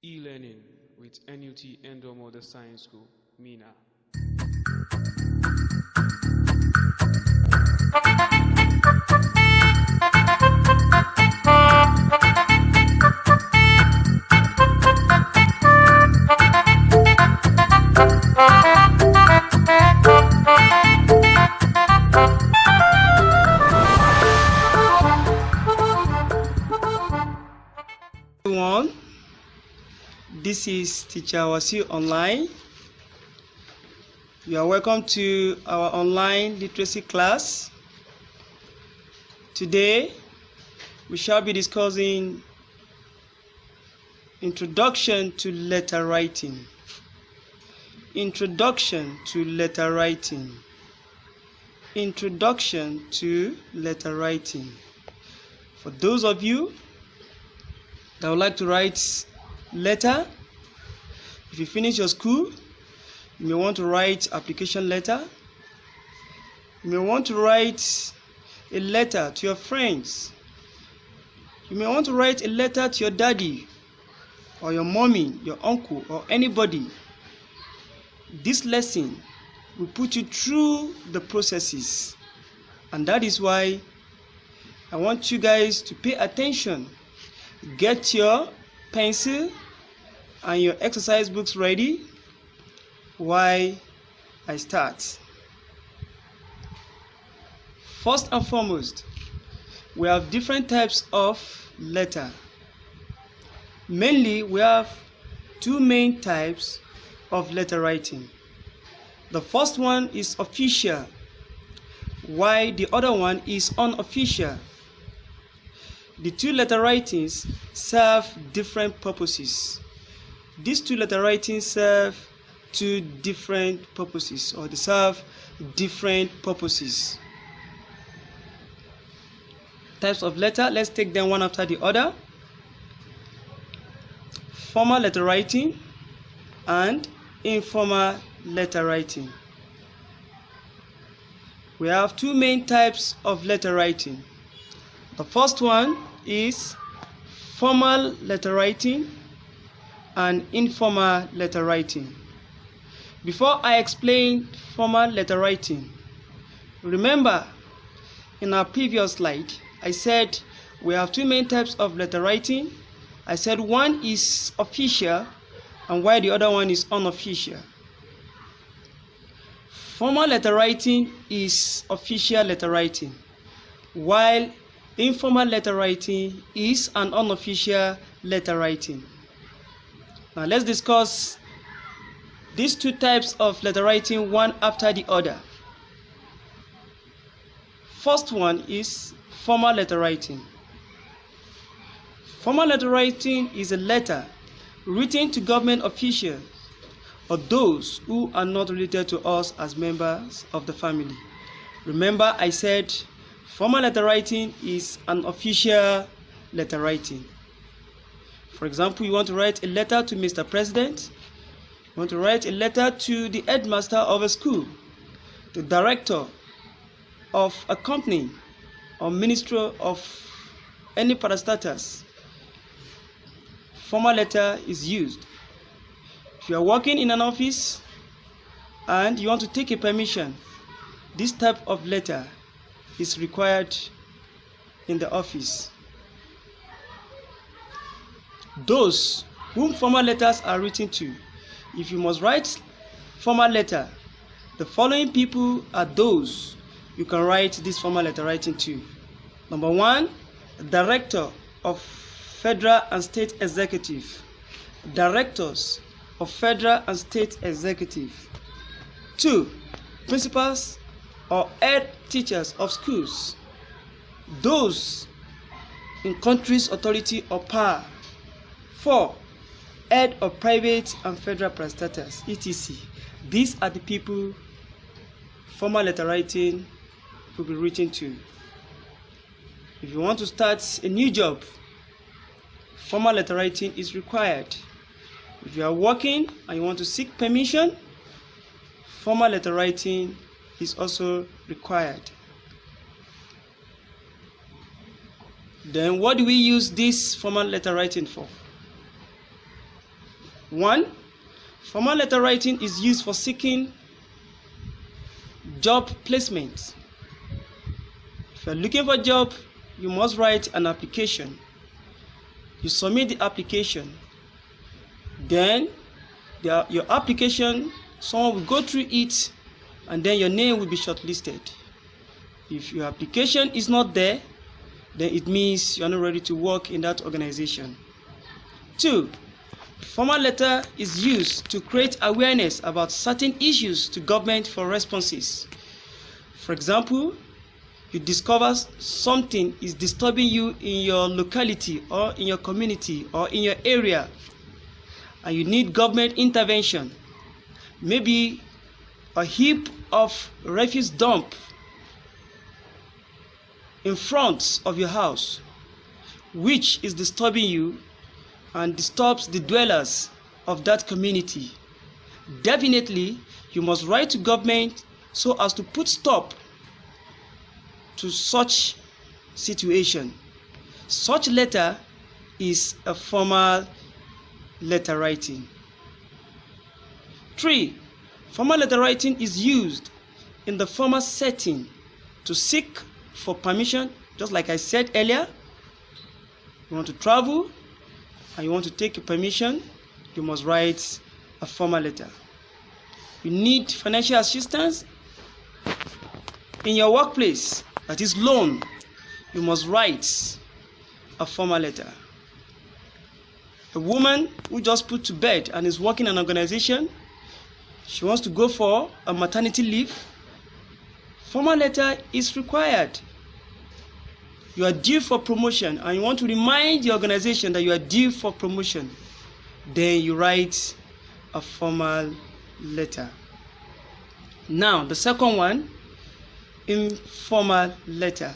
E-learning with NUT Endomodel Science School, Mina. Everyone, this is Teacher Wasi Online. You are welcome to our online literacy class. Today, we shall be discussing Introduction to Letter Writing. Introduction to Letter Writing. Introduction to Letter Writing. For those of you that would like to write letter, if you finish your school, you may want to write application letter. You may want to write a letter to your friends. You may want to write a letter to your daddy or your mommy, your uncle, or anybody. This lesson will put you through the processes, and that is why I want you guys to pay attention. Get your pencil and your exercise books ready while I start. First and foremost, we have different types of letter. Mainly, we have two main types of letter writing. The first one is official, while the other one is unofficial. The two letter writings serve different purposes. These two letter writings serve two different purposes, or they serve different purposes. Types of letter, let's take them one after the other. Formal letter writing and informal letter writing. We have two main types of letter writing. The first one is formal letter writing and informal letter writing. Before I explain formal letter writing, remember in our previous slide I said we have two main types of letter writing. I said one is official and while the other one is unofficial. Formal letter writing is official letter writing, while informal letter writing is an unofficial letter writing. Now let's discuss these two types of letter writing one after the other. First one is formal letter writing. Formal letter writing is a letter written to government officials or those who are not related to us as members of the family. Remember, I said formal letter writing is an official letter writing. For example, you want to write a letter to Mr. President, you want to write a letter to the headmaster of a school, the director of a company, or minister of any parastatus. Formal letter is used. If you are working in an office and you want to take a permission, this type of letter is required in the office. Those whom formal letters are written to, if you must write formal letter, the following people are those you can write this formal letter writing to. Number one, director of federal and state executive, directors of federal and state executive. Two, principals or head teachers of schools, those in country's authority or power. 4, head of private and federal parastatals, etc. These are the people formal letter writing will be written to. If you want to start a new job, formal letter writing is required. If you are working and you want to seek permission, formal letter writing is also required. Then what do we use this formal letter writing for? 1. Formal letter writing is used for seeking job placement. If you're looking for a job, you must write an application. You submit the application. Then your application, someone will go through it, and then your name will be shortlisted. If your application is not there, then it means you are not ready to work in that organization. 2. Formal letter is used to create awareness about certain issues to government for responses. For example, you discover something is disturbing you in your locality or in your community or in your area, and you need government intervention. Maybe a heap of refuse dump in front of your house, which is disturbing you and disturbs the dwellers of that community. Definitely, you must write to government so as to put stop to such situation. Such letter is a formal letter writing. 3. Formal letter writing is used in the formal setting to seek for permission. Just like I said earlier, you want to travel and you want to take a permission, you must write a formal letter. You need financial assistance in your workplace, that is loan, you must write a formal letter. A woman who just put to bed and is working in an organization, she wants to go for a maternity leave, formal letter is required. You are due for promotion and you want to remind the organization that you are due for promotion, then you write a formal letter. Now, the second one, informal letter.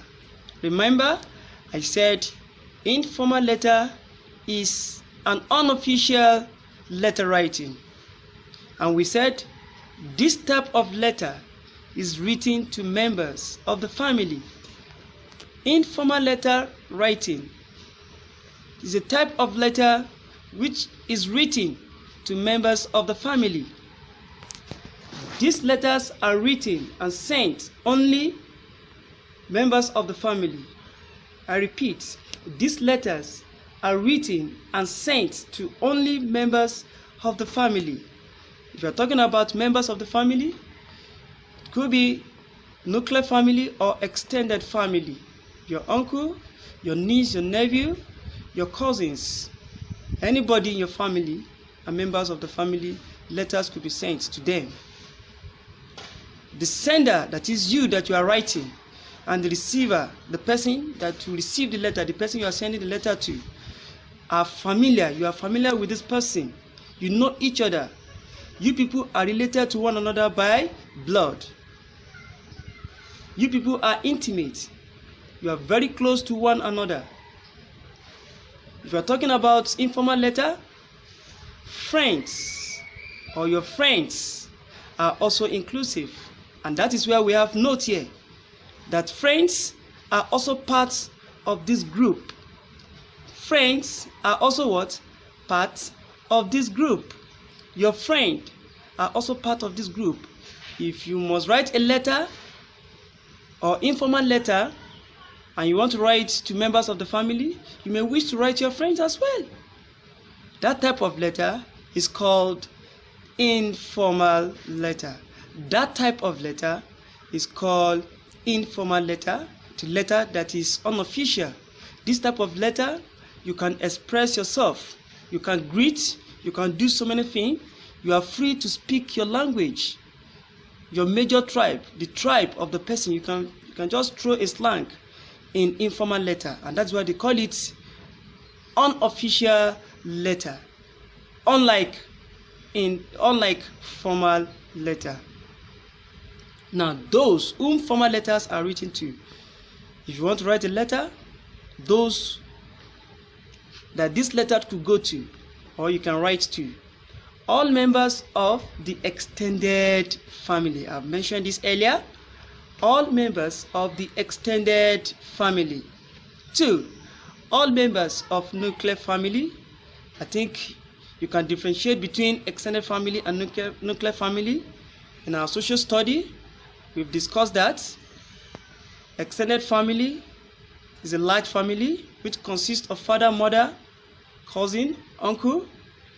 Remember, I said informal letter is an unofficial letter writing. And we said this type of letter is written to members of the family. Informal letter writing is a type of letter which is written to members of the family. These letters are written and sent only members of the family. I repeat, these letters are written and sent to only members of the family. If you are talking about members of the family, it could be nuclear family or extended family. Your uncle, your niece, your nephew, your cousins, anybody in your family and members of the family, letters could be sent to them. The sender, that is you that you are writing, and the receiver, the person that will receive the letter, the person you are sending the letter to, are familiar. You are familiar with this person. You know each other. You people are related to one another by blood. You people are intimate. You are very close to one another. If you are talking about informal letter, friends or your friends are also inclusive. And that is where we have note here that friends are also part of this group. Friends are also what? Part of this group. Your friend are also part of this group. If you must write a letter or informal letter and you want to write to members of the family, you may wish to write to your friends as well. That type of letter is called informal letter. That type of letter is called informal letter, the letter that is unofficial. This type of letter, you can express yourself, you can greet, you can do so many things. You are free to speak your language, your major tribe, the tribe of the person. You can just throw a slang in informal letter, and that's why they call it unofficial letter, unlike formal letter. Now, those whom formal letters are written to, if you want to write a letter, those that this letter could go to, or you can write to, all members of the extended family. I've mentioned this earlier. All members of the extended family. 2. All members of nuclear family. I think You can differentiate between extended family and nuclear family. In our social study, we've discussed that. Extended family is a large family which consists of father, mother, cousin, uncle,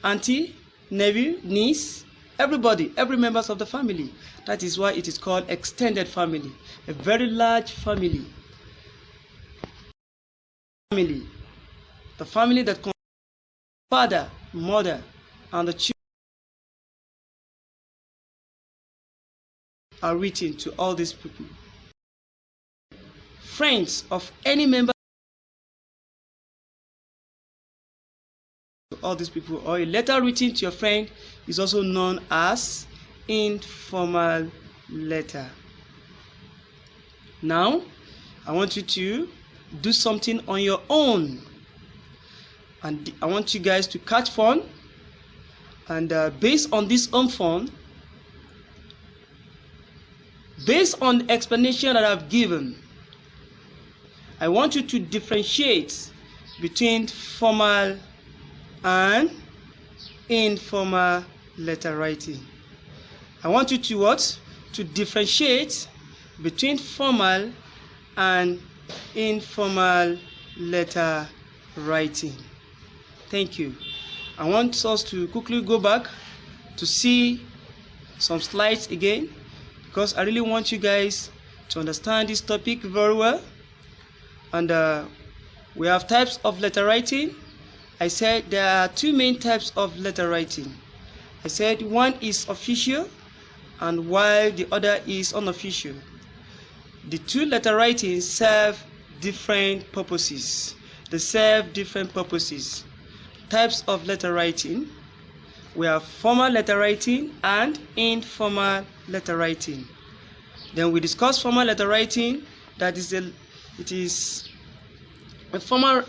auntie, nephew, niece, everybody, every members of the family. That is why it is called extended family, a very large family. The family that consists of father, mother, and the children are written to all these people. Friends of any member to all these people, or a letter written to your friend, is also known as informal letter. Now, I want you to do something on your own, and I want you guys to catch fun, and based on this fun, based on the explanation that I've given, I want you to differentiate between formal and informal letter writing. I want you to what? To differentiate between formal and informal letter writing. Thank you. I want us to quickly go back to see some slides again, because I really want you guys to understand this topic very well. And we have types of letter writing. I said there are two main types of letter writing. I said one is official, and while the other is unofficial. The two letter writings serve different purposes. They serve different purposes. Types of letter writing. We have formal letter writing and informal letter writing. Then we discuss formal letter writing. That is it is a formal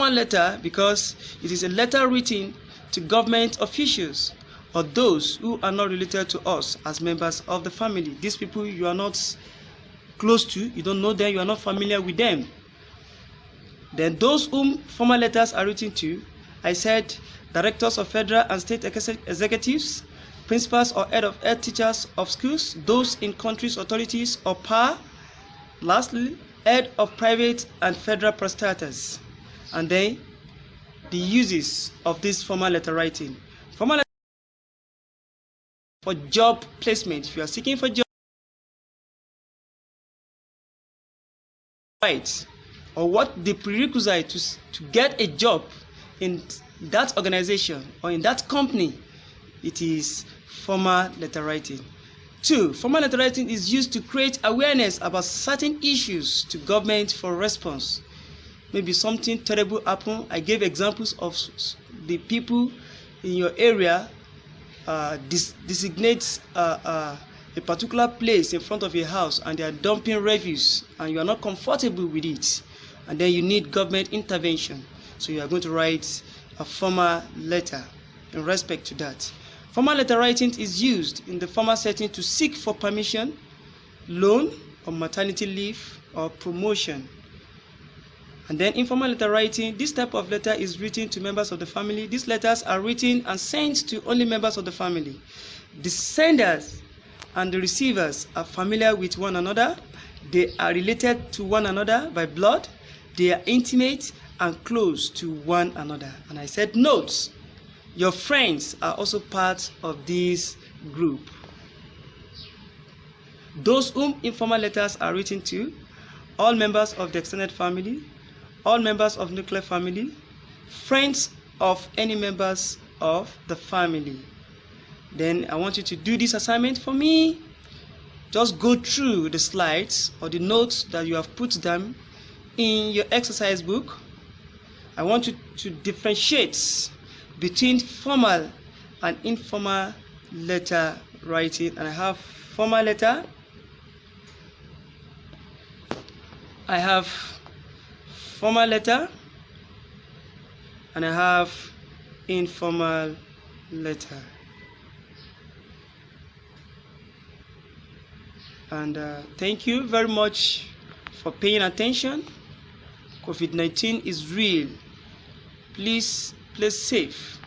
letter because it is a letter written to government officials or those who are not related to us as members of the family. These people you are not close to, you don't know them, you are not familiar with them. Then those whom formal letters are written to, I said directors of federal and state executives, principals or head teachers of schools, those in countries, authorities or power. Lastly, head of private and federal prostators. And then the uses of this formal letter writing. Formal letter for job placement. If you are seeking for job, right, or what the prerequisite to get a job in that organization or in that company, it is formal letter writing. 2. Formal letter writing is used to create awareness about certain issues to government for response. Maybe something terrible happened. I gave examples of the people in your area designates a particular place in front of your house and they are dumping refuse and you are not comfortable with it, and then you need government intervention. So you are going to write a formal letter in respect to that. Formal letter writing is used in the formal setting to seek for permission, loan or maternity leave or promotion. And then informal letter writing, this type of letter is written to members of the family. These letters are written and sent to only members of the family. The senders and the receivers are familiar with one another. They are related to one another by blood. They are intimate and close to one another. And I said, note, your friends are also part of this group. Those whom informal letters are written to, all members of the extended family, all members of nuclear family, friends of any members of the family. Then I want you to do this assignment for me. Just go through the slides or the notes that you have put them in your exercise book. I want you to differentiate between formal and informal letter writing. And I have formal letter, I have formal letter, and I have informal letter. And thank you very much for paying attention. COVID-19 is real. Please play safe.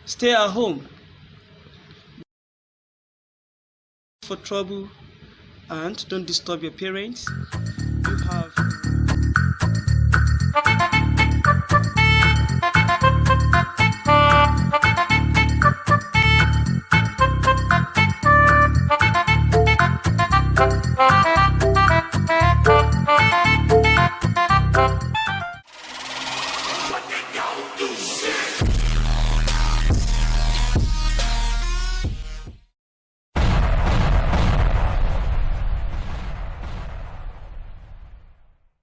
Stay at home for trouble and don't disturb your parents.